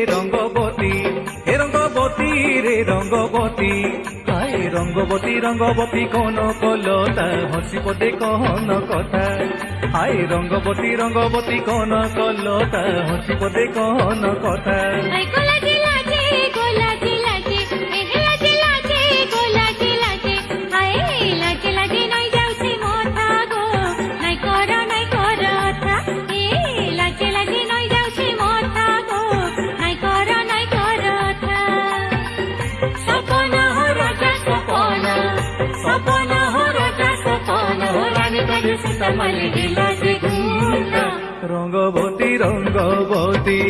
রঙ্গবতী হে রঙ্গবতী রে রঙ্গবতী হায় রঙ্গবতী রঙ্গবতী কোন কলতা হসি পদে কহন কথা হায় রঙ্গবতী রঙ্গবতী কোন কলতা হসি পদে কহন কথা রঙ্গবতী রঙ্গবতী